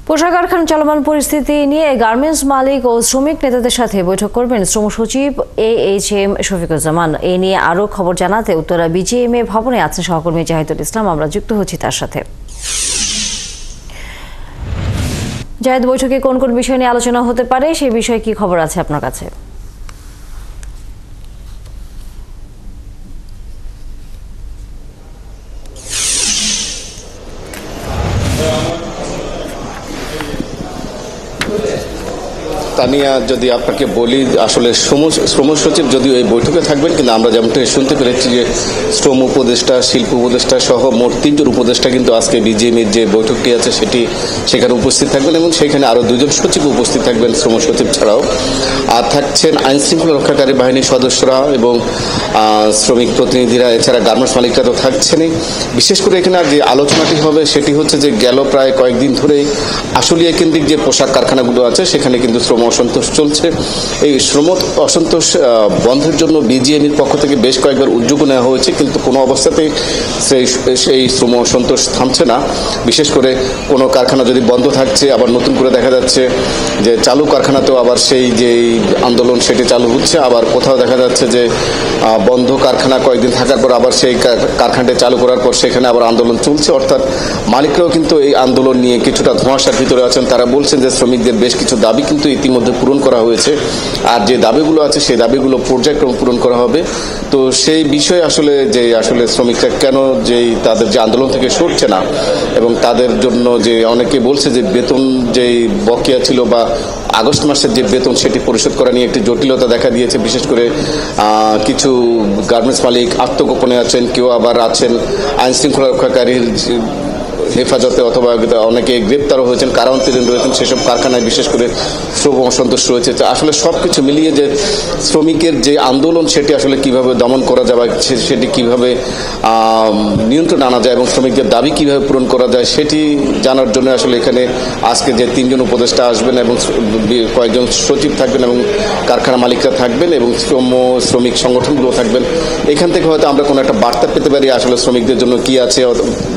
পোশাক কারখানা চলমান পরিস্থিতি নিয়ে গার্মেন্টস মালিক ও শ্রমিক নেতাদের সাথে বৈঠক করবেন শ্রম সচিব AHM শফিকুজ্জামান। এ নিয়ে আরো খবর জানাতে উত্তরা BGMA ভবনে আছেন সহকর্মী জাহিদুল ইসলাম। আমরা যুক্ত হচ্ছি তার সাথে। জাহিদ, বৈঠকে কোন কোন বিষয় নিয়ে আলোচনা হতে পারে, সেই বিষয়ে কি খবর আছে আপনার কাছে? তানিয়া, যদি আপনাকে বলি, আসলে শ্রম সচিব যদিও এই বৈঠকে থাকবেন, কিন্তু আমরা যেমনটা শুনতে পেরেছি যে শ্রম উপদেষ্টা, শিল্প উপদেষ্টা সহ মোট 3 জন উপদেষ্টা কিন্তু আজকে BGMAর যে বৈঠকটি আছে সেখানে উপস্থিত থাকবেন এবং সেখানে আরও 2 জন সচিব উপস্থিত থাকবেন শ্রম সচিব ছাড়াও। আর থাকছেন আইন শৃঙ্খলা রক্ষাকারী বাহিনীর সদস্যরা এবং শ্রমিক প্রতিনিধিরা, এছাড়া গার্মেন্টস মালিকরা তো থাকছেনই। বিশেষ করে এখানে যে আলোচনাটি হবে সেটি হচ্ছে যে গেল প্রায় কয়েকদিন ধরেই আশুলিয়া কেন্দ্রিক যে পোশাক কারখানাগুলো আছে সেখানে কিন্তু শ্রম অসন্তোষ চলছে। এই শ্রম অসন্তোষ বন্ধের জন্য BGMAর পক্ষ থেকে বেশ কয়েকবার উদ্যোগ নেওয়া হয়েছে, কিন্তু কোনো অবস্থাতেই সেই শ্রম অসন্তোষ থামছে না। বিশেষ করে কোনো কারখানা যদি বন্ধ থাকছে, আবার নতুন করে দেখা যাচ্ছে যে চালু কারখানাতেও আবার সেই যে আন্দোলন সেটি চালু হচ্ছে, আবার কোথাও দেখা যাচ্ছে যে বন্ধ কারখানা কয়েকদিন থাকার পর আবার সেই কারখানাটি চালু করার পর সেখানে আবার আন্দোলন চলছে। অর্থাৎ মালিকরাও কিন্তু এই আন্দোলন নিয়ে কিছুটা ধোঁয়াশার ভিতরে আছেন। তারা বলছেন যে শ্রমিকদের বেশ কিছু দাবি কিন্তু ইতিমধ্যে পূরণ করা হয়েছে, আর যে দাবিগুলো আছে সেই দাবিগুলো পর্যায়ক্রমে পূরণ করা হবে। তো সেই বিষয়ে আসলে শ্রমিকরা কেন তাদের যে আন্দোলন থেকে সরছে না, এবং তাদের জন্য যে অনেকে বলছে যে বেতন যে বকেয়া ছিল বা আগস্ট মাসের যে বেতন সেটি পরিশোধ করা নিয়ে একটি জটিলতা দেখা দিয়েছে। বিশেষ করে কিছু গার্মেন্টস মালিক আত্মগোপনে আছেন, কেউ আবার আছেন আইন শৃঙ্খলা রক্ষাকারীর হেফাজতে, অথবা অনেকে গ্রেপ্তারও হয়েছেন, কারান্তরীণ রয়েছেন সেসব কারখানায়। বিশেষ করে শ্রম অসন্তোষ রয়েছে। আসলে সব কিছু মিলিয়ে যে শ্রমিকের যে আন্দোলন সেটি আসলে কিভাবে দমন করা যায় বা সেটি কিভাবে নিয়ন্ত্রণ আনা যায় এবং শ্রমিকদের দাবি কিভাবে পূরণ করা যায় সেটি জানার জন্য আসলে এখানে আজকে যে 3 জন উপদেষ্টা আসবেন এবং কয়েকজন সচিব থাকবেন এবং কারখানা মালিকরা থাকবেন এবং শ্রমিক সংগঠনগুলো থাকবেন। এখান থেকে হয়তো আমরা কোনো একটা বার্তা পেতে পারি আসলে শ্রমিকদের জন্য কি আছে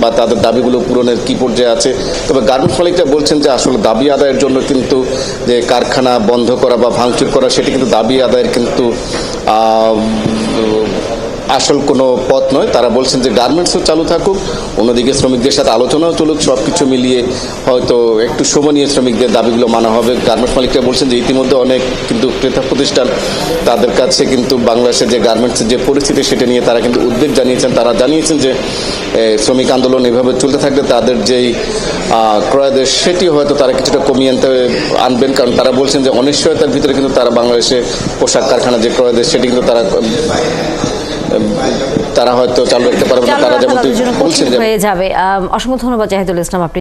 বা তাদের দাবিগুলো পূরণের কি পর্যায়ে আছে। তবে গার্মেন্টস মালিকরা বলছেন যে আসলে দাবি আদায়ের জন্য কিন্তু যে কারখানা বন্ধ করা বা ভাঙচুর করা সেটি কিন্তু দাবি আদায়ের কিন্তু আসল কোনো পথ নয়। তারা বলছেন যে গার্মেন্টসও চালু থাকুক, অন্যদিকে শ্রমিকদের সাথে আলোচনাও চলুক, সব কিছু মিলিয়ে হয়তো একটু সময় নিয়ে শ্রমিকদের দাবিগুলো মানা হবে। গার্মেন্টস মালিকরা বলছেন যে ইতিমধ্যে অনেক কিন্তু ক্রেতা প্রতিষ্ঠান তাদের কাছে কিন্তু বাংলাদেশের যে গার্মেন্টসের যে পরিস্থিতি সেটা নিয়ে তারা কিন্তু উদ্বেগ জানিয়েছেন। তারা জানিয়েছেন যে শ্রমিক আন্দোলন এভাবে চলতে থাকলে তাদের যেই ক্রয়াদেশ সেটি হয়তো তারা কিছুটা কমিয়ে আনবেন, কারণ তারা বলছেন যে অনিশ্চয়তার ভিতরে কিন্তু তারা বাংলাদেশে পোশাক কারখানা যে ক্রয়াদেশ সেটি কিন্তু তারা হয়তো চালু রাখতে পারবে না। তারা যেমন বলছেন হয়ে যাবে। অসংখ্য ধন্যবাদ জাহিদুল ইসলাম। আপনি